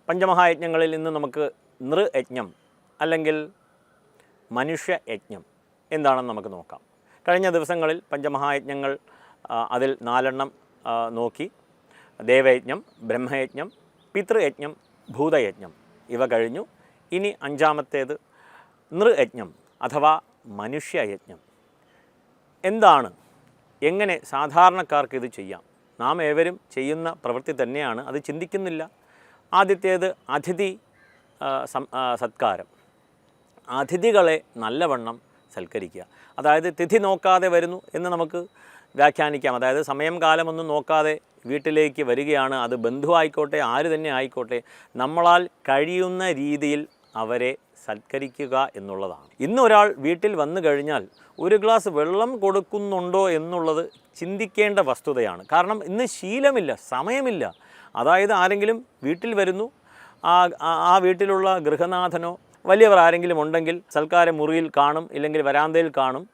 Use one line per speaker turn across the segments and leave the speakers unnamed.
പഞ്ചമഹായജ്ഞങ്ങളിൽ നിന്ന് നമുക്ക് നൃയജ്ഞം അല്ലെങ്കിൽ മനുഷ്യയജ്ഞം എന്താണെന്ന് നമുക്ക് നോക്കാം. കഴിഞ്ഞ ദിവസങ്ങളിൽ പഞ്ചമഹായജ്ഞങ്ങൾ അതിൽ 4 നോക്കി. ദേവയജ്ഞം, ബ്രഹ്മയജ്ഞം, പിതൃയജ്ഞം, ഭൂതയജ്ഞം ഇവ കഴിഞ്ഞു. ഇനി 5-ാമത്തേത് നൃയജ്ഞം അഥവാ മനുഷ്യയജ്ഞം. എന്താണ്, എങ്ങനെ സാധാരണക്കാർക്ക് ഇത് ചെയ്യാം? നാം ഏവരും ചെയ്യുന്ന പ്രവൃത്തി തന്നെയാണ്, അത് ചിന്തിക്കുന്നില്ല. ആദ്യത്തേത് അതിഥി സത്കാരം. അതിഥികളെ നല്ലവണ്ണം സൽക്കരിക്കുക. അതായത് തിഥി നോക്കാതെ വരുന്നു എന്ന് നമുക്ക് വ്യാഖ്യാനിക്കാം. അതായത് സമയം കാലമൊന്നും നോക്കാതെ വീട്ടിലേക്ക് വരികയാണ്. അത് ബന്ധുവായിക്കോട്ടെ, ആര് തന്നെ ആയിക്കോട്ടെ, നമ്മളാൽ കഴിയുന്ന രീതിയിൽ അവരെ സൽക്കരിക്കുക എന്നുള്ളതാണ്. ഇന്നൊരാൾ വീട്ടിൽ വന്നു കഴിഞ്ഞാൽ ഒരു ഗ്ലാസ് വെള്ളം കൊടുക്കുന്നുണ്ടോ എന്നുള്ളത് ചിന്തിക്കേണ്ട വസ്തുതയാണ്. കാരണം ഇന്ന് ശീലമില്ല, സമയമില്ല. അതായത് ആരെങ്കിലും വീട്ടിൽ വരുന്നു, ആ വീട്ടിലുള്ള ഗൃഹനാഥനോ വലിയവർ ആരെങ്കിലും ഉണ്ടെങ്കിൽ സൽക്കാര മുറിയിൽ കാണും, ഇല്ലെങ്കിൽ വരാന്തയിൽ കാണും.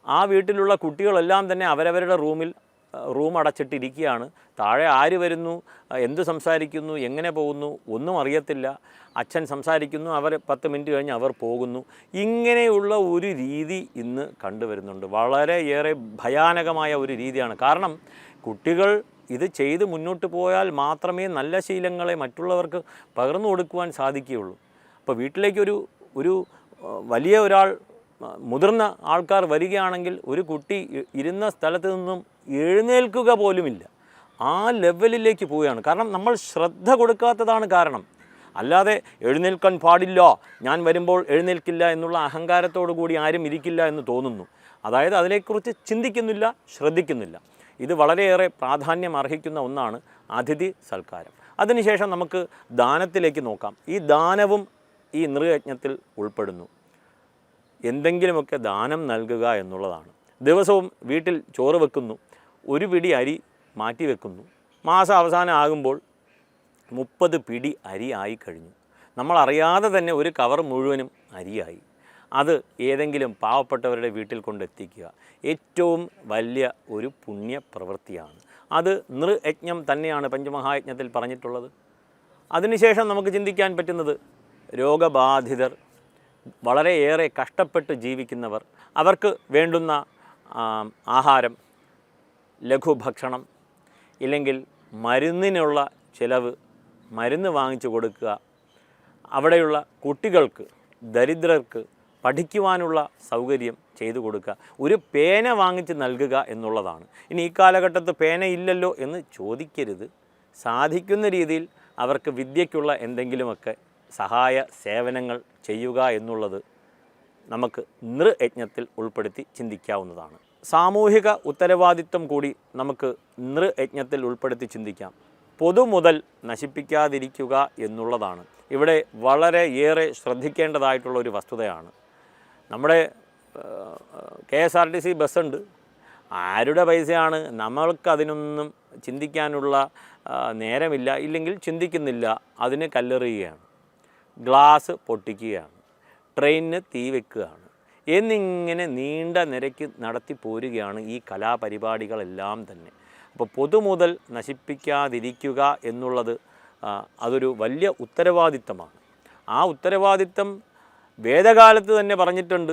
ആ വീട്ടിലുള്ള കുട്ടികളെല്ലാം തന്നെ അവരവരുടെ റൂം അടച്ചിട്ടിരിക്കുകയാണ്. താഴെ ആര് വരുന്നു, എന്ത് സംസാരിക്കുന്നു, എങ്ങനെ പോകുന്നു ഒന്നും അറിയത്തില്ല. അച്ഛൻ സംസാരിക്കുന്നു, അവർ 10 മിനിറ്റ് കഴിഞ്ഞ് അവർ പോകുന്നു. ഇങ്ങനെയുള്ള ഒരു രീതി ഇന്ന് കണ്ടുവരുന്നുണ്ട്. വളരെയേറെ ഭയാനകമായ ഒരു രീതിയാണ്. കാരണം കുട്ടികൾ ഇത് ചെയ്ത് മുന്നോട്ട് പോയാൽ മാത്രമേ നല്ല ശീലങ്ങളെ മറ്റുള്ളവർക്ക് പകർന്നു കൊടുക്കുവാൻ സാധിക്കുകയുള്ളൂ. അപ്പോൾ വീട്ടിലേക്ക് ഒരു വലിയ ഒരാൾ, മുതിർന്ന ആൾക്കാർ വരികയാണെങ്കിൽ ഒരു കുട്ടി ഇരുന്ന സ്ഥലത്ത് നിന്നും എഴുന്നേൽക്കുക പോലുമില്ല. ആ ലെവലിലേക്ക് പോവുകയാണ്. കാരണം നമ്മൾ ശ്രദ്ധ കൊടുക്കാത്തതാണ് കാരണം. അല്ലാതെ എഴുന്നേൽക്കാൻ പാടില്ല, ഞാൻ വരുമ്പോൾ എഴുന്നേൽക്കില്ല എന്നുള്ള അഹങ്കാരത്തോടു കൂടി ആരും ഇരിക്കില്ല എന്ന് തോന്നുന്നു. അതായത് അതിനെക്കുറിച്ച് ചിന്തിക്കുന്നില്ല, ശ്രദ്ധിക്കുന്നില്ല. ഇത് വളരെയേറെ പ്രാധാന്യം അർഹിക്കുന്ന ഒന്നാണ് അതിഥി സൽക്കാരം. അതിനുശേഷം നമുക്ക് ദാനത്തിലേക്ക് നോക്കാം. ഈ ദാനവും ഈ നൃയജ്ഞത്തിൽ ഉൾപ്പെടുന്നു. എന്തെങ്കിലുമൊക്കെ ദാനം നൽകുക എന്നുള്ളതാണ്. ദിവസവും വീട്ടിൽ ചോറ് വെക്കുന്നു, ഒരു പിടി അരി മാറ്റി വെക്കുന്നു. മാസം അവസാനം ആകുമ്പോൾ 30 പിടി അരി ആയി കഴിഞ്ഞു. നമ്മളറിയാതെ തന്നെ ഒരു കവർ മുഴുവനും അരിയായി. അത് ഏതെങ്കിലും പാവപ്പെട്ടവരുടെ വീട്ടിൽ കൊണ്ടെത്തിക്കുക ഏറ്റവും വലിയ ഒരു പുണ്യ പ്രവൃത്തിയാണ്. അത് നൃയജ്ഞം തന്നെയാണ് പഞ്ചമഹായജ്ഞത്തിൽ പറഞ്ഞിട്ടുള്ളത്. അതിനുശേഷം നമുക്ക് ചിന്തിക്കാൻ പറ്റുന്നത് രോഗബാധിതർ, വളരെയേറെ കഷ്ടപ്പെട്ട് ജീവിക്കുന്നവർ, അവർക്ക് വേണ്ടുന്ന ആഹാരം, ലഘുഭക്ഷണം, ഇല്ലെങ്കിൽ മരുന്നിനുള്ള ചിലവ്, മരുന്ന് വാങ്ങിച്ചു കൊടുക്കുക. അവിടെയുള്ള കുട്ടികൾക്ക്, ദരിദ്രർക്ക് പഠിക്കുവാനുള്ള സൗകര്യം ചെയ്തു കൊടുക്കുക. ഒരു പേന വാങ്ങിച്ച് നൽകുക എന്നുള്ളതാണ്. ഇനി ഈ കാലഘട്ടത്ത് പേന ഇല്ലല്ലോ എന്ന് ചോദിക്കരുത്. സാധിക്കുന്ന രീതിയിൽ അവർക്ക് വിദ്യയ്ക്കുള്ള എന്തെങ്കിലുമൊക്കെ സഹായ സേവനങ്ങൾ ചെയ്യുക എന്നുള്ളത് നമുക്ക് നൃയജ്ഞത്തിൽ ഉൾപ്പെടുത്തി ചിന്തിക്കാവുന്നതാണ്. സാമൂഹിക ഉത്തരവാദിത്വം കൂടി നമുക്ക് നൃയജ്ഞത്തിൽ ഉൾപ്പെടുത്തി ചിന്തിക്കാം. പൊതുമുതൽ നശിപ്പിക്കാതിരിക്കുക എന്നുള്ളതാണ് ഇവിടെ വളരെയേറെ ശ്രദ്ധിക്കേണ്ടതായിട്ടുള്ള ഒരു വസ്തുതയാണ്. നമ്മുടെ KSRTC ബസ്സുണ്ട്. ആരുടെ പൈസയാണ്? നമ്മൾക്കതിനൊന്നും ചിന്തിക്കാനുള്ള നേരമില്ല, ഇല്ലെങ്കിൽ ചിന്തിക്കുന്നില്ല. അതിന് കല്ലെറിയുകയാണ്, ഗ്ലാസ് പൊട്ടിക്കുകയാണ്, ട്രെയിനിന് തീ വെക്കുകയാണ് എന്നിങ്ങനെ നീണ്ട നിരക്ക് നടത്തി പോരുകയാണ് ഈ കലാപരിപാടികളെല്ലാം തന്നെ. അപ്പോൾ പൊതുമുതൽ നശിപ്പിക്കാതിരിക്കുക എന്നുള്ളത് അതൊരു വലിയ ഉത്തരവാദിത്തമാണ്. ആ ഉത്തരവാദിത്തം വേദകാലത്ത് തന്നെ പറഞ്ഞിട്ടുണ്ട്.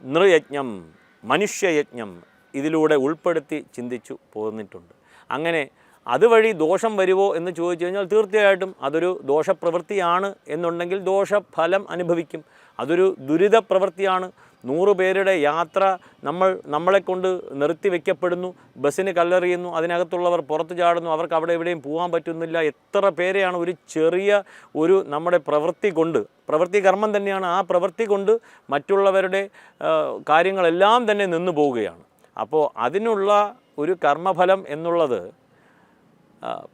നൃയജ്ഞം, മനുഷ്യയജ്ഞം ഇതിലൂടെ ഉൾപ്പെടുത്തി ചിന്തിച്ചു പോന്നിട്ടുണ്ട്. അങ്ങനെ അതുവഴി ദോഷം വരുമോ എന്ന് ചോദിച്ചു കഴിഞ്ഞാൽ തീർച്ചയായിട്ടും അതൊരു ദോഷപ്രവൃത്തിയാണ് എന്നുണ്ടെങ്കിൽ ദോഷഫലം അനുഭവിക്കും. അതൊരു ദുരിത പ്രവൃത്തിയാണ്. 100 പേരുടെ യാത്ര നമ്മളെക്കൊണ്ട് നിർത്തിവെക്കപ്പെടുന്നു, ബസ്സിന് കല്ലെറിയുന്നു, അതിനകത്തുള്ളവർ പുറത്തു ചാടുന്നു, അവർക്ക് അവിടെ എവിടെയും പോകാൻ പറ്റുന്നില്ല. എത്ര പേരെയാണ് ഒരു ചെറിയ നമ്മുടെ പ്രവൃത്തി കർമ്മം തന്നെയാണ്. ആ പ്രവൃത്തി കൊണ്ട് മറ്റുള്ളവരുടെ കാര്യങ്ങളെല്ലാം തന്നെ നിന്നു പോവുകയാണ്. അപ്പോൾ അതിനുള്ള ഒരു കർമ്മഫലം എന്നുള്ളത്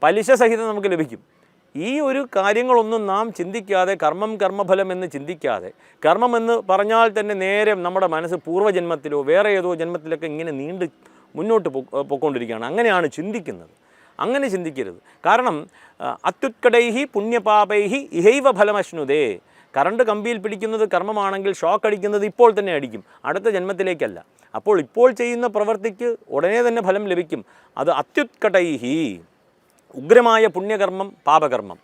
പലിശ സഹിതം നമുക്ക് ലഭിക്കും. ഈ ഒരു കാര്യങ്ങളൊന്നും നാം ചിന്തിക്കാതെ, കർമ്മഫലം എന്ന് ചിന്തിക്കാതെ, കർമ്മം എന്ന് പറഞ്ഞാൽ തന്നെ നേരെ നമ്മുടെ മനസ്സ് പൂർവ്വജന്മത്തിലോ വേറെ ഏതോ ജന്മത്തിലൊക്കെ ഇങ്ങനെ മുന്നോട്ട് പോയിക്കൊണ്ടിരിക്കുകയാണ്. അങ്ങനെയാണ് ചിന്തിക്കുന്നത്. അങ്ങനെ ചിന്തിക്കരുത്. കാരണം അത്യുത്കടൈഹി പുണ്യപാപൈഹി ഇഹൈവ ഫലമശ്നുതേ. കറണ്ട് കമ്പിയിൽ പിടിക്കുന്നത് കർമ്മമാണെങ്കിൽ ഷോക്ക് അടിക്കുന്നത് ഇപ്പോൾ തന്നെ അടിക്കും, അടുത്ത ജന്മത്തിലേക്കല്ല. അപ്പോൾ ഇപ്പോൾ ചെയ്യുന്ന പ്രവൃത്തിക്ക് ഉടനെ തന്നെ ഫലം ലഭിക്കും. അത് അത്യുത്കടൈഹി, ഉഗ്രമായ പുണ്യകർമ്മം, പാപകർമ്മം.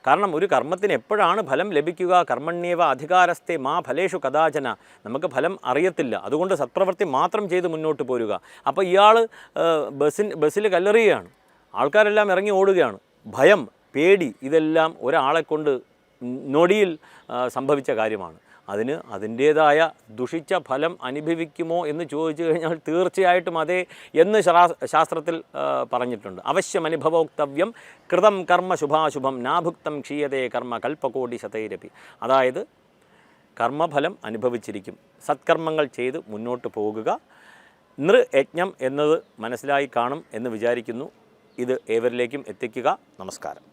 കാരണം ഒരു കർമ്മത്തിന് എപ്പോഴാണ് ഫലം ലഭിക്കുക? കർമ്മണ്യേവ അധികാരസ്ഥേ മാ ഫലേഷു കഥാചന. നമുക്ക് ഫലം അറിയത്തില്ല, അതുകൊണ്ട് സത്പ്രവൃത്തി മാത്രം ചെയ്ത് മുന്നോട്ട് പോരുക. അപ്പോൾ ഇയാൾ ബസ്സിൽ കല്ലെറിയുകയാണ്, ആൾക്കാരെല്ലാം ഇറങ്ങി ഓടുകയാണ്. ഭയം, പേടി, ഇതെല്ലാം ഒരാളെ കൊണ്ട് നൊടിയിൽ സംഭവിച്ച കാര്യമാണ്. അതിന് അതിൻ്റേതായ ദുഷിച്ച ഫലം അനുഭവിക്കുമോ എന്ന് ചോദിച്ചു കഴിഞ്ഞാൽ തീർച്ചയായിട്ടും അതെ എന്ന് ശാസ്ത്രത്തിൽ പറഞ്ഞിട്ടുണ്ട്. അവശ്യം അനുഭവോക്തവ്യം കൃതം കർമ്മ ശുഭാശുഭം നാഭുക്തം ക്ഷീയതേ കർമ്മ കൽപ്പകോടി ശതൈരപി. അതായത് കർമ്മഫലം അനുഭവിച്ചിരിക്കും, സത്കർമ്മങ്ങൾ ചെയ്ത് മുന്നോട്ട് പോകുക. നൃയജ്ഞം എന്നത് മനസ്സിലായി കാണും എന്ന് വിചാരിക്കുന്നു. ഇത് ഏവരിലേക്കും എത്തിക്കുക. നമസ്കാരം.